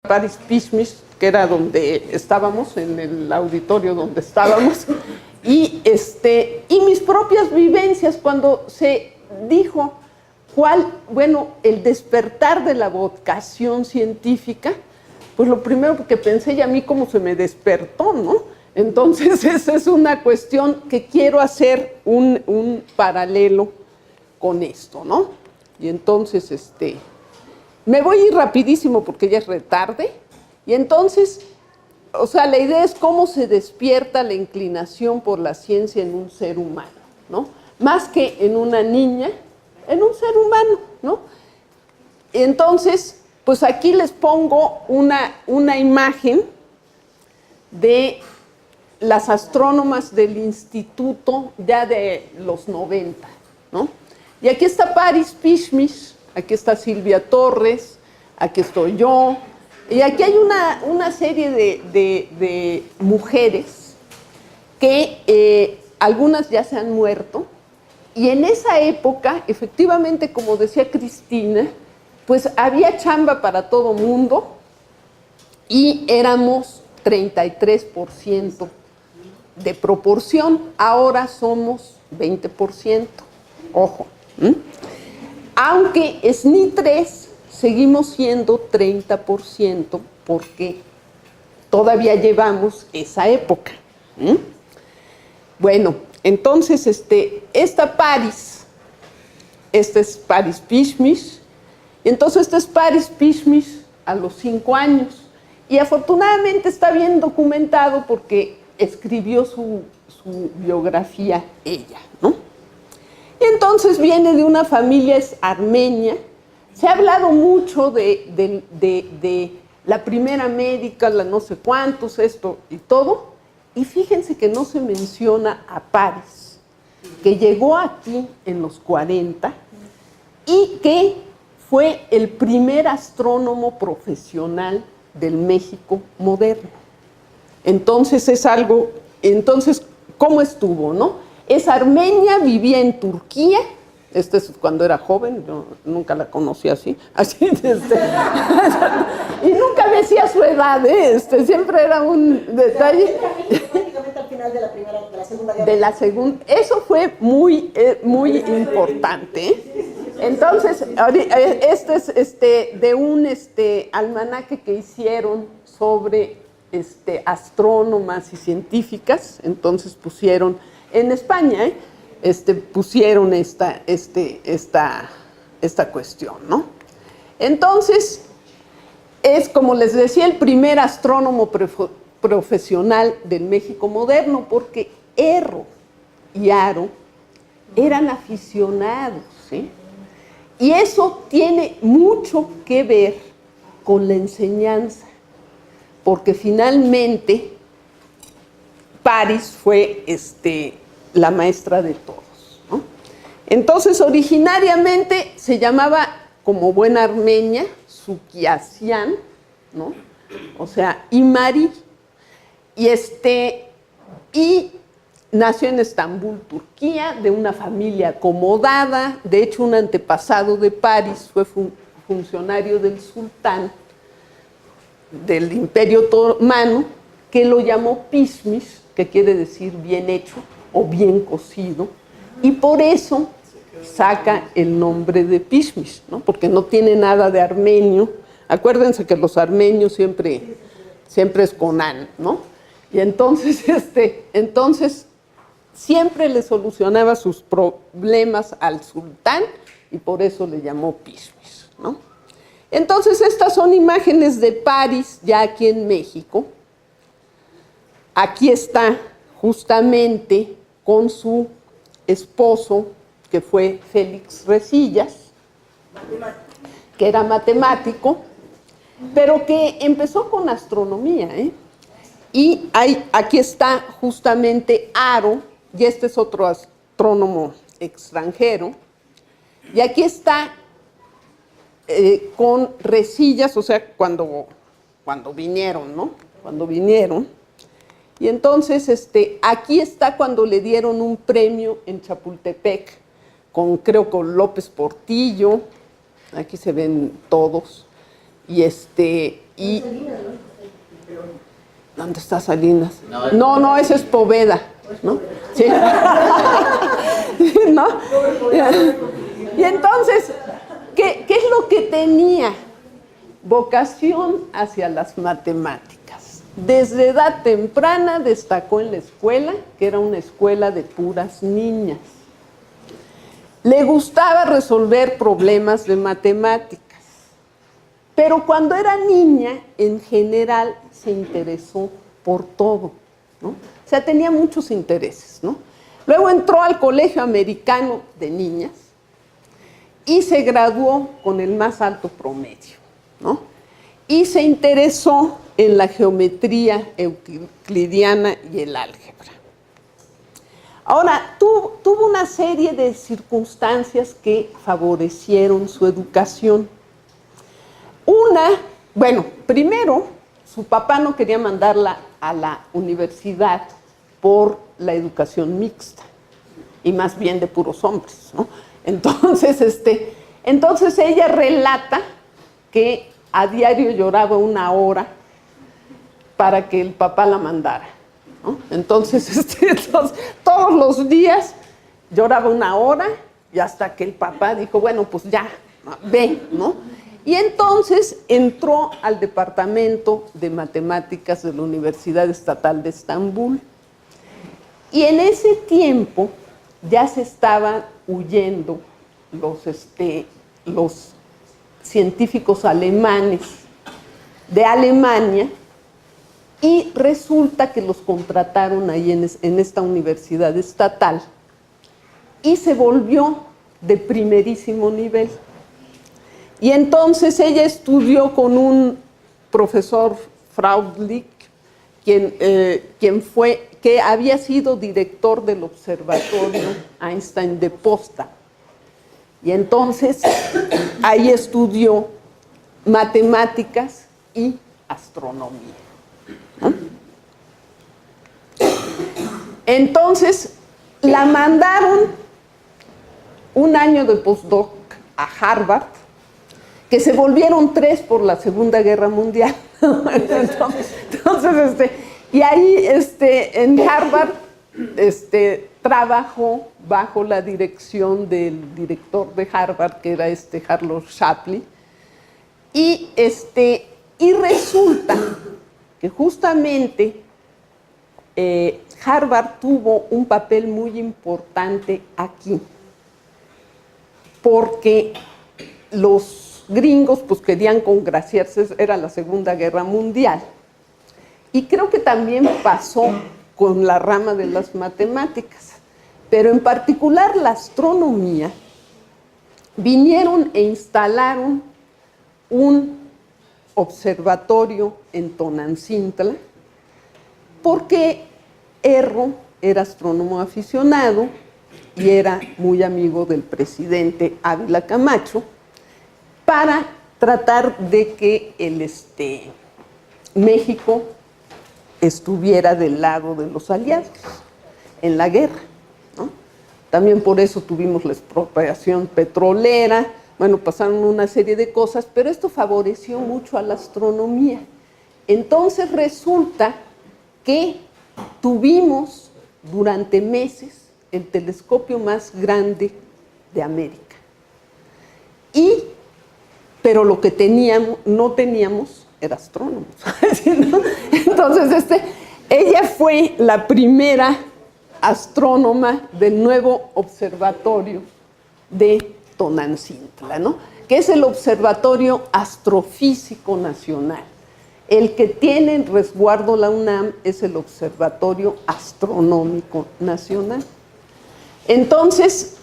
Paris Pishmish, que era donde estábamos, en el auditorio donde estábamos, y mis propias vivencias cuando se dijo el despertar de la vocación científica, pues lo primero que pensé, y a mí cómo se me despertó, ¿no? Entonces esa es una cuestión que quiero hacer un paralelo con esto, ¿no? Y entonces, me voy a ir rapidísimo porque ya es retarde, y entonces, o sea, la idea es cómo se despierta la inclinación por la ciencia en un ser humano, ¿no? Más que en una niña, en un ser humano, ¿no? Entonces, pues aquí les pongo una imagen de las astrónomas del instituto ya de los 90, ¿no? Y aquí está Paris Pishmish, aquí está Silvia Torres, aquí estoy yo, y aquí hay una serie de mujeres que algunas ya se han muerto, y en esa época, efectivamente, como decía Cristina, pues había chamba para todo mundo y éramos 33% de proporción, ahora somos 20%, ojo. Aunque SNI 3 seguimos siendo 30% porque todavía llevamos esa época. Bueno, entonces esta Paris, este es Paris Pishmish, y entonces este es Paris Pishmish a los 5 años, y afortunadamente está bien documentado porque escribió su biografía ella, ¿no? Y entonces viene de una familia armenia. Se ha hablado mucho de la primera médica, la no sé cuántos, esto y todo, y fíjense que no se menciona a Paris, que llegó aquí en los 40 y que fue el primer astrónomo profesional del México moderno. Entonces es algo, ¿cómo estuvo, no? Es armenia, vivía en Turquía, es cuando era joven, yo nunca la conocí así y nunca decía su edad, siempre era un detalle. Prácticamente al final de la Segunda Guerra. Eso fue muy importante. Entonces, este es de un almanaque que hicieron sobre astrónomas y científicas, entonces pusieron en España, pusieron esta cuestión, ¿no? Entonces, es, como les decía, el primer astrónomo profesional del México moderno, porque Erro y Haro eran aficionados, ¿sí? Y eso tiene mucho que ver con la enseñanza, porque finalmente Paris fue la maestra de todos, ¿no? Entonces, originariamente se llamaba, como buena armenia, Sukiasian, ¿no? O sea, Imari, y nació en Estambul, Turquía, de una familia acomodada. De hecho, un antepasado de Paris fue funcionario del sultán del Imperio Otomano, que lo llamó Pishmish, que quiere decir bien hecho o bien cocido, y por eso saca el nombre de Pishmish, ¿no? Porque no tiene nada de armenio. Acuérdense que los armenios siempre es con an, ¿no? Y entonces, siempre le solucionaba sus problemas al sultán y por eso le llamó Pishmish, ¿no? Entonces, estas son imágenes de Paris ya aquí en México. Aquí está justamente con su esposo, que fue Félix Resillas, que era matemático, pero que empezó con astronomía, ¿eh? Y aquí está justamente Haro, y este es otro astrónomo extranjero, y aquí está con Resillas, o sea, cuando vinieron, ¿no? Cuando vinieron. Y entonces, aquí está cuando le dieron un premio en Chapultepec, creo con López Portillo, aquí se ven todos, y ¿dónde está Salinas? No, ese es Poveda, ¿no? Sí. ¿No? Y entonces, ¿qué es lo que tenía? Vocación hacia las matemáticas. Desde edad temprana destacó en la escuela, que era una escuela de puras niñas. Le gustaba resolver problemas de matemáticas, pero cuando era niña, en general, se interesó por todo, ¿no? O sea, tenía muchos intereses, ¿no? Luego entró al Colegio Americano de Niñas y se graduó con el más alto promedio, ¿no? Y se interesó en la geometría euclidiana y el álgebra. Ahora, tuvo una serie de circunstancias que favorecieron su educación. Primero, su papá no quería mandarla a la universidad por la educación mixta, y más bien de puros hombres, ¿no? Entonces ella relata que a diario lloraba 1 hora para que el papá la mandara, ¿no? Entonces, todos los días lloraba 1 hora y hasta que el papá dijo, bueno, pues ya, ven, ¿no? Y entonces entró al Departamento de Matemáticas de la Universidad Estatal de Estambul. Y en ese tiempo ya se estaban huyendo los científicos alemanes de Alemania, y resulta que los contrataron ahí en esta universidad estatal y se volvió de primerísimo nivel. Y entonces ella estudió con un profesor Freundlich, que había sido director del observatorio Einstein de Potsdam. Y entonces ahí estudió matemáticas y astronomía, ¿no? Entonces la mandaron 1 año de postdoc a Harvard, que se volvieron 3 por la Segunda Guerra Mundial. Entonces, y ahí en Harvard trabajó bajo la dirección del director de Harvard, que era Harlow Shapley, y resulta que justamente Harvard tuvo un papel muy importante aquí, porque los gringos pues querían congraciarse, era la Segunda Guerra Mundial, y creo que también pasó con la rama de las matemáticas, pero en particular la astronomía. Vinieron e instalaron un observatorio en Tonantzintla, porque Erro era astrónomo aficionado y era muy amigo del presidente Ávila Camacho, para tratar de que México estuviera del lado de los aliados en la guerra, ¿no? También por eso tuvimos la expropiación petrolera, bueno, pasaron una serie de cosas, pero esto favoreció mucho a la astronomía. Entonces resulta que tuvimos durante meses el telescopio más grande de América. Pero lo que no teníamos era astrónomos. ¿No? Entonces, ella fue la primera astrónoma del nuevo observatorio de Tonantzintla, ¿no? Que es el Observatorio Astrofísico Nacional. El que tiene en resguardo la UNAM es el Observatorio Astronómico Nacional. Entonces,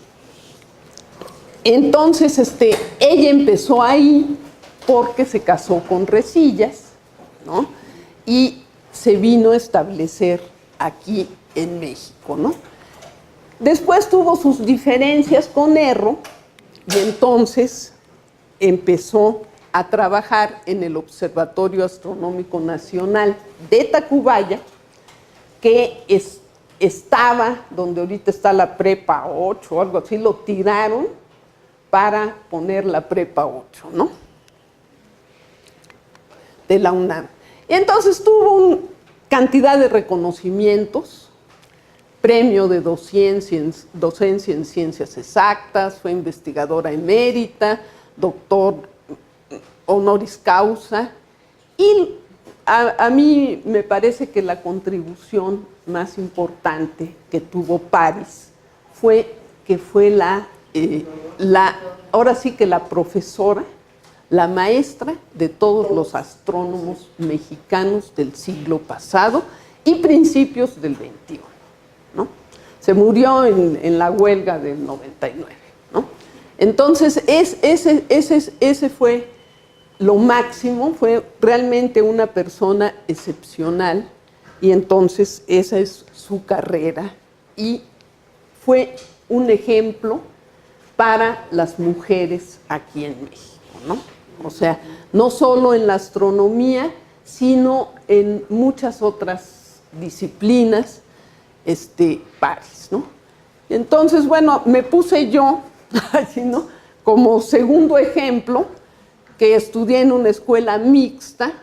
ella empezó ahí porque se casó con Resillas, ¿no? Y se vino a establecer aquí en México, ¿no? Después tuvo sus diferencias con Erro y entonces empezó a trabajar en el Observatorio Astronómico Nacional de Tacubaya, que estaba donde ahorita está la Prepa 8 o algo así, lo tiraron para poner la Prepa 8, ¿no? de la UNAM. Y entonces tuvo una cantidad de reconocimientos, premio de docencia en ciencias exactas, fue investigadora emérita, doctor honoris causa, y a mí me parece que la contribución más importante que tuvo Paris fue que fue ahora sí que la profesora, la maestra de todos los astrónomos mexicanos del siglo pasado y principios del XXI, ¿no? Se murió en la huelga del 99, ¿no? Entonces, ese fue lo máximo, fue realmente una persona excepcional, y entonces esa es su carrera, y fue un ejemplo para las mujeres aquí en México, ¿no? O sea, no solo en la astronomía, sino en muchas otras disciplinas, Paris, ¿no? Entonces, bueno, me puse yo, así, ¿no?, como segundo ejemplo, que estudié en una escuela mixta.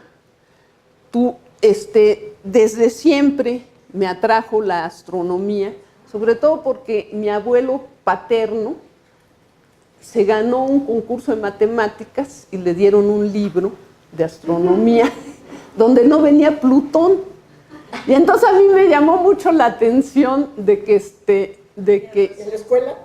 Desde siempre me atrajo la astronomía, sobre todo porque mi abuelo paterno se ganó un concurso de matemáticas y le dieron un libro de astronomía donde no venía Plutón. Y entonces a mí me llamó mucho la atención de que ¿En la escuela?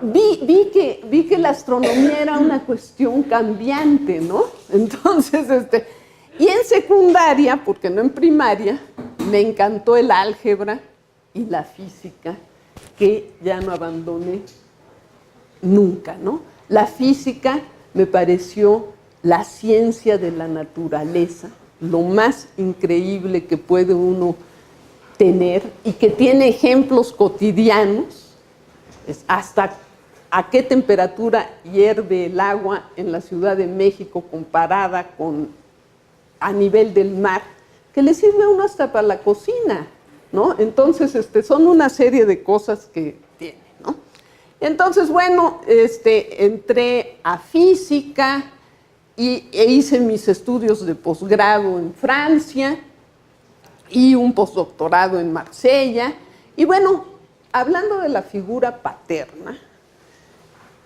Vi que la astronomía era una cuestión cambiante, ¿no? Entonces, y en secundaria, porque no en primaria, me encantó el álgebra y la física, que ya no abandoné nunca, ¿no? La física me pareció la ciencia de la naturaleza, lo más increíble que puede uno tener, y que tiene ejemplos cotidianos. Hasta a qué temperatura hierve el agua en la Ciudad de México comparada con a nivel del mar, que le sirve a uno hasta para la cocina, ¿no? Entonces, son una serie de cosas que tiene, ¿no? Entonces, bueno, entré a física e hice mis estudios de posgrado en Francia y un postdoctorado en Marsella. Y bueno, hablando de la figura paterna,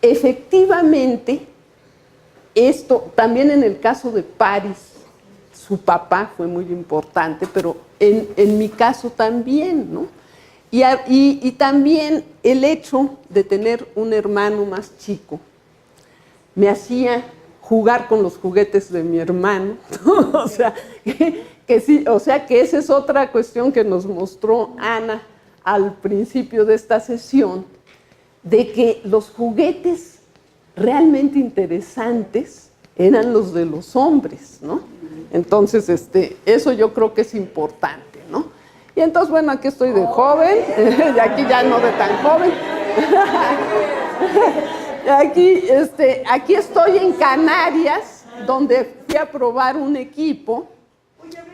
efectivamente, esto también en el caso de Paris, su papá fue muy importante, pero en mi caso también, ¿no? Y también el hecho de tener un hermano más chico me hacía jugar con los juguetes de mi hermano, ¿no? O sea, que sí, o sea, que esa es otra cuestión que nos mostró Ana al principio de esta sesión, de que los juguetes realmente interesantes eran los de los hombres, ¿no? Entonces, eso yo creo que es importante, ¿no? Y entonces, bueno, aquí estoy de joven, y aquí ya no de tan joven. Aquí estoy en Canarias, donde fui a probar un equipo.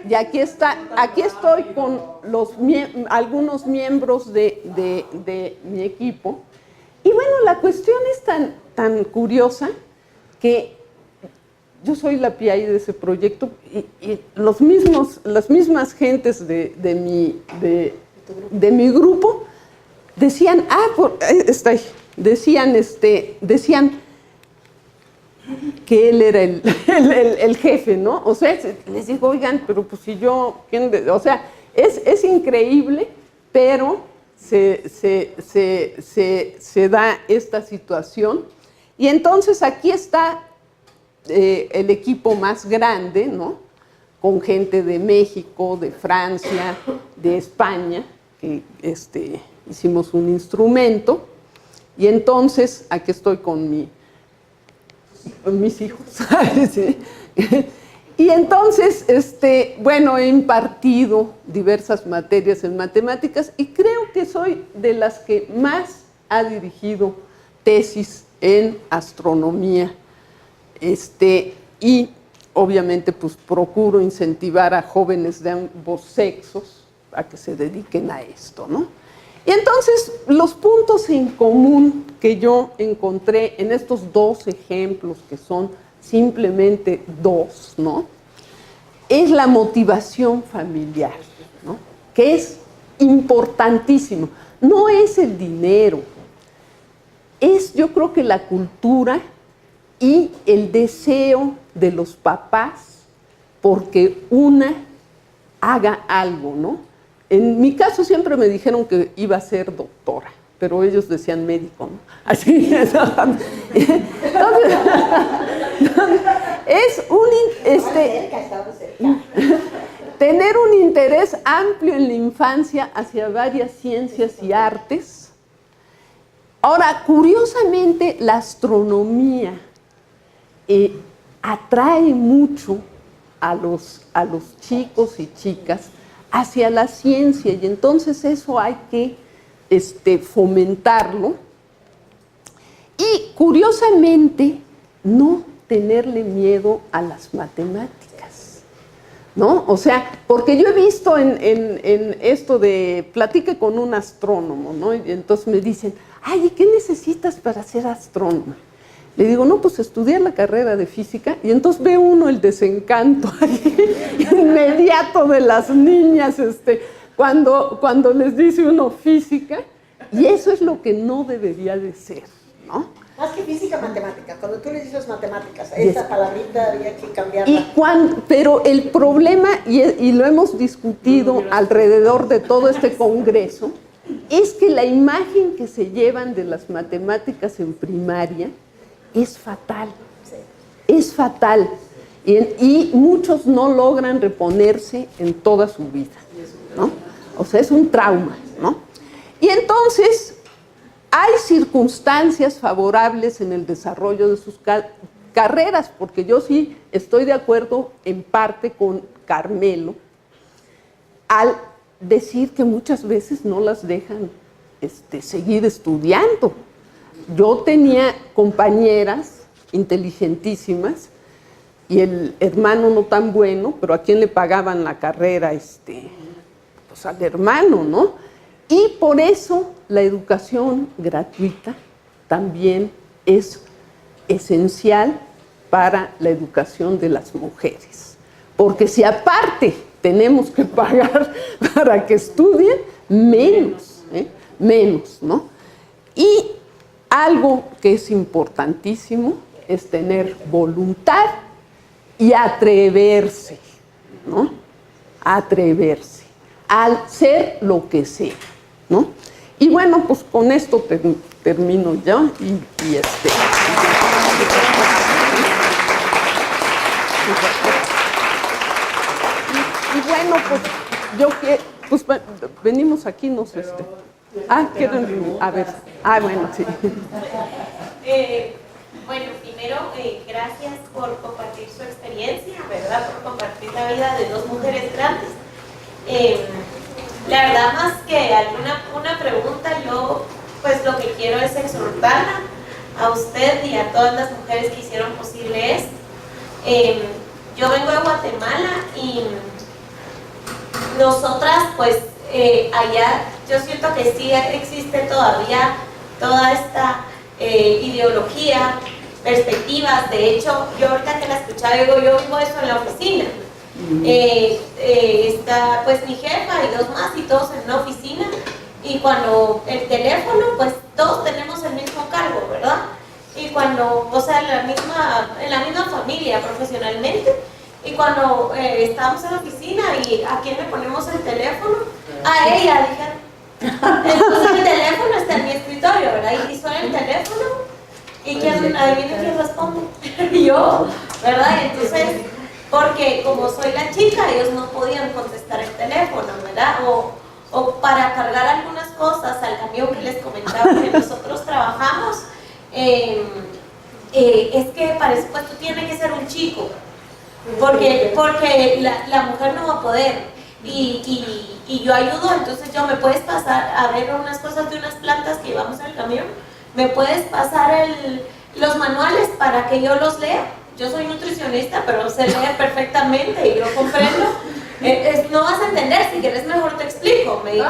Y aquí estoy con algunos miembros de mi equipo. Y bueno, la cuestión es tan curiosa que yo soy la PI de ese proyecto, y las mismas gentes de mi grupo decían, decían que él era el jefe, ¿no? O sea, les digo, oigan, pero pues si yo, o sea, es increíble, pero se da esta situación. Y entonces aquí está el equipo más grande, ¿no? Con gente de México, de Francia, de España, que hicimos un instrumento. Y entonces aquí estoy con mis hijos. ¿Sí? Y entonces, bueno, he impartido diversas materias en matemáticas, y creo que soy de las que más ha dirigido tesis en astronomía. Y obviamente pues procuro incentivar a jóvenes de ambos sexos a que se dediquen a esto, ¿no? Y entonces los puntos en común que yo encontré en estos dos ejemplos, que son simplemente dos, ¿no? Es la motivación familiar, ¿no? Que es importantísimo. No es el dinero, es, yo creo, que la cultura y el deseo de los papás porque una haga algo, ¿no? En mi caso siempre me dijeron que iba a ser doctora, pero ellos decían médico, ¿no? Así es. Entonces, es tener un interés amplio en la infancia hacia varias ciencias y artes. Ahora, curiosamente, la astronomía atrae mucho a los chicos y chicas hacia la ciencia, y entonces eso hay que fomentarlo. Y curiosamente, no tenerle miedo a las matemáticas, ¿no? O sea, porque yo he visto en esto de platique con un astrónomo, ¿no? Y entonces me dicen, ay, ¿y qué necesitas para ser astrónomo? Le digo, no, pues estudiar la carrera de física, y entonces ve uno el desencanto ahí, inmediato de las niñas cuando les dice uno física, y eso es lo que no debería de ser, ¿no? Más que física, matemática. Cuando tú le dices matemáticas, esa palabrita había que cambiarla. Pero el problema, y lo hemos discutido alrededor de todo este congreso, es que la imagen que se llevan de las matemáticas en primaria es fatal, es fatal, y muchos no logran reponerse en toda su vida, ¿no? O sea, es un trauma, ¿no? Y entonces hay circunstancias favorables en el desarrollo de sus carreras, porque yo sí estoy de acuerdo en parte con Carmelo al decir que muchas veces no las dejan seguir estudiando. Yo tenía compañeras inteligentísimas y el hermano no tan bueno, pero a quien le pagaban la carrera, pues al hermano, ¿no? Y por eso la educación gratuita también es esencial para la educación de las mujeres. Porque si aparte tenemos que pagar para que estudien, menos, ¿no? Y algo que es importantísimo es tener voluntad y atreverse, ¿no? Atreverse al ser lo que sea, ¿no? Y bueno, pues con esto termino ya y bueno, pues yo que pues venimos aquí, no sé. ¿Quieren? A ver. Bueno, sí. Bueno, primero, gracias por compartir su experiencia, ¿verdad? Por compartir la vida de dos mujeres grandes. La verdad, más que una pregunta, yo pues lo que quiero es exhortarla a usted y a todas las mujeres que hicieron posible esto. Yo vengo de Guatemala y nosotras pues allá yo siento que sí existe todavía toda esta ideología, perspectivas. De hecho, yo ahorita que la escuchaba digo, yo vivo eso en la oficina. Está pues mi jefa y dos más y todos en una oficina, y cuando el teléfono, pues todos tenemos el mismo cargo, ¿verdad? Y cuando, o sea, en la misma familia profesionalmente, y cuando estábamos en la oficina y a quién le ponemos el teléfono, a ella, dije, entonces el teléfono está en mi escritorio, ¿verdad? Y suena el teléfono y adivinen quién responde. Yo, ¿verdad? Entonces, porque como soy la chica, ellos no podían contestar el teléfono, ¿verdad? O para cargar algunas cosas al camión que les comentaba que nosotros trabajamos, es que para eso pues tú tienes que ser un chico, porque la mujer no va a poder, y yo ayudo. Entonces yo, me puedes pasar a ver unas cosas de unas plantas que llevamos en el camión, me puedes pasar los manuales para que yo los lea. Yo soy nutricionista, pero se lee perfectamente y yo comprendo. No vas a entender, si quieres mejor te explico, me dijo.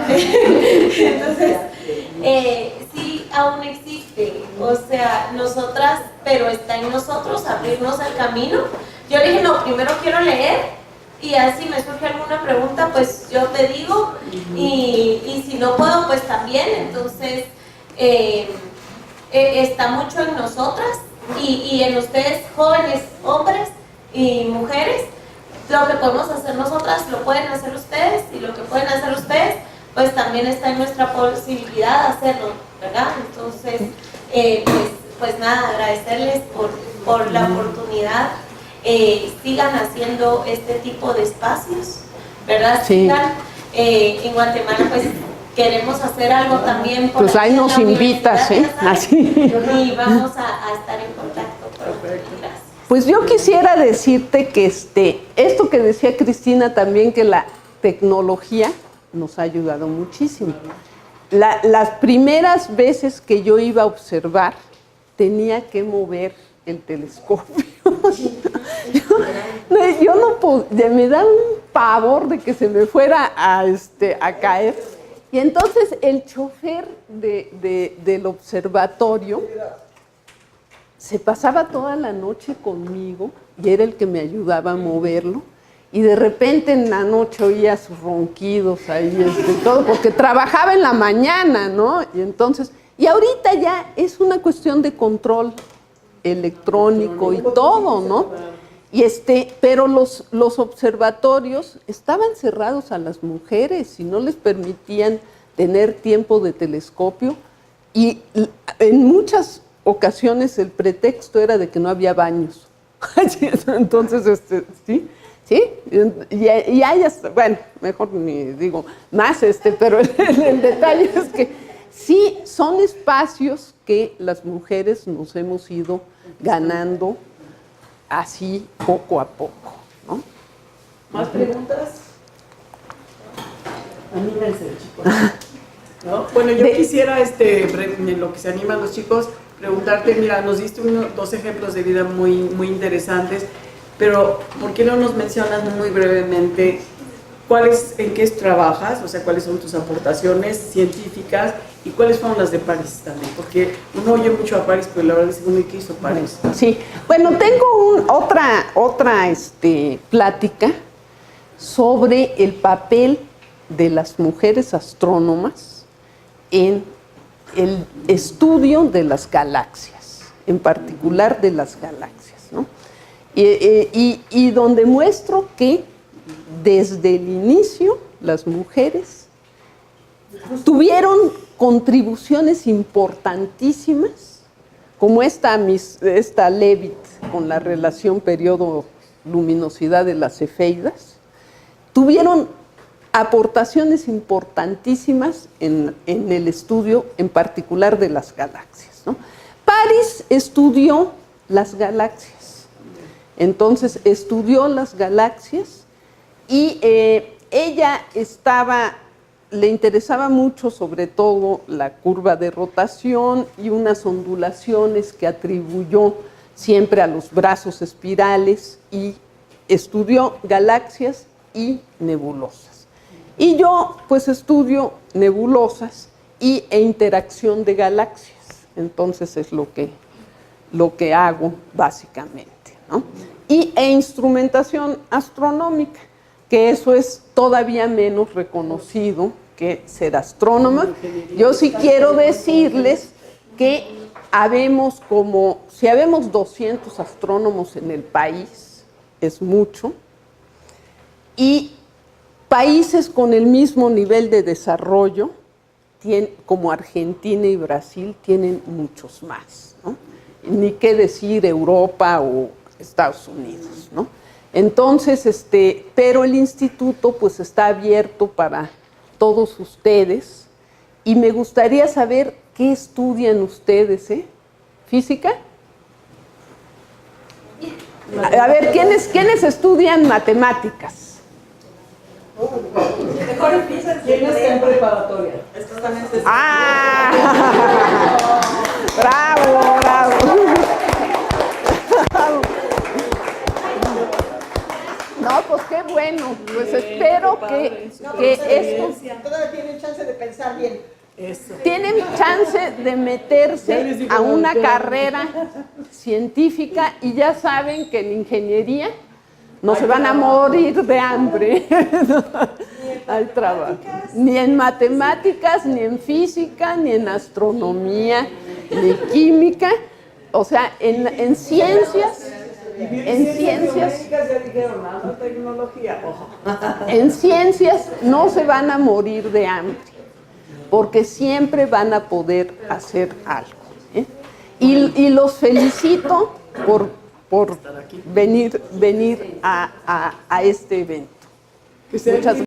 Entonces, sí, aún existe, o sea, nosotras, pero está en nosotros abrirnos el camino. Yo le dije, no, primero quiero leer, y así me surge alguna pregunta, pues yo te digo, y si no puedo, pues también. Entonces, está mucho en nosotras y en ustedes, jóvenes, hombres y mujeres. Lo que podemos hacer nosotras lo pueden hacer ustedes, y lo que pueden hacer ustedes pues también está en nuestra posibilidad de hacerlo, ¿verdad? Entonces pues nada, agradecerles por la oportunidad. Sigan haciendo este tipo de espacios, ¿verdad? Sí. Sigan en Guatemala, pues queremos hacer algo también por pues ahí nos invitas, así. Y vamos a estar en contacto. Gracias. Pues yo quisiera decirte que esto que decía Cristina también, que la tecnología nos ha ayudado muchísimo. Las primeras veces que yo iba a observar, tenía que mover el telescopio. yo no podía, me da un pavor de que se me fuera a caer. Y entonces el chofer del observatorio se pasaba toda la noche conmigo y era el que me ayudaba a moverlo. Y de repente en la noche oía sus ronquidos ahí, todo, porque trabajaba en la mañana, ¿no? Y entonces, y ahorita ya es una cuestión de control electrónico y todo, ¿no? Y pero los observatorios estaban cerrados a las mujeres y no les permitían tener tiempo de telescopio, y en muchas ocasiones el pretexto era de que no había baños. Entonces, ¿sí? ¿Sí? Y hay hasta, bueno, mejor ni digo más, pero el detalle es que sí son espacios que las mujeres nos hemos ido ganando así poco a poco, ¿no? ¿Más preguntas? Anímense, chicos. ¿No? Bueno, yo quisiera, en lo que se animan los chicos, preguntarte, mira, nos diste dos ejemplos de vida muy, muy interesantes, pero ¿por qué no nos mencionas muy brevemente en qué trabajas, o sea, cuáles son tus aportaciones científicas y cuáles fueron las de París también? Porque uno oye mucho a París, pero la verdad es que ¿qué hizo París? Sí, bueno, tengo otra plática sobre el papel de las mujeres astrónomas en el estudio de las galaxias, en particular de las galaxias, ¿no? Y donde muestro que desde el inicio las mujeres tuvieron contribuciones importantísimas, como esta Leavitt con la relación periodo-luminosidad de las cefeidas, tuvieron aportaciones importantísimas en el estudio, en particular de las galaxias, ¿no? París estudió las galaxias, entonces estudió las galaxias y ella le interesaba mucho sobre todo la curva de rotación y unas ondulaciones que atribuyó siempre a los brazos espirales, y estudió galaxias y nebulosas. Y yo pues estudio nebulosas e interacción de galaxias, entonces es lo que hago básicamente, ¿no? E instrumentación astronómica, que eso es todavía menos reconocido que ser astrónoma. Yo sí quiero decirles que si habemos 200 astrónomos en el país, es mucho, y países con el mismo nivel de desarrollo, como Argentina y Brasil, tienen muchos más, ¿no? Ni qué decir Europa o Estados Unidos, ¿no? Entonces, pero el instituto pues está abierto para todos ustedes, y me gustaría saber qué estudian ustedes, ¿Física? A ver, ¿quiénes estudian matemáticas? Mejor empiezan. ¿Quién está en preparatoria? Estos también se ¡Bravo, bravo! No, pues qué bueno, pues espero que esto... Todavía tienen chance de pensar bien. Eso. Tienen chance de meterse a una carrera científica y ya saben que en ingeniería no se van a morir de hambre. Hay trabajo. Ni en matemáticas, ni en física, ni en astronomía, ni química. O sea, en ciencias. En ciencias. En ciencias no se van a morir de hambre, porque siempre van a poder hacer algo. Y los felicito por venir a este evento. Muchas gracias.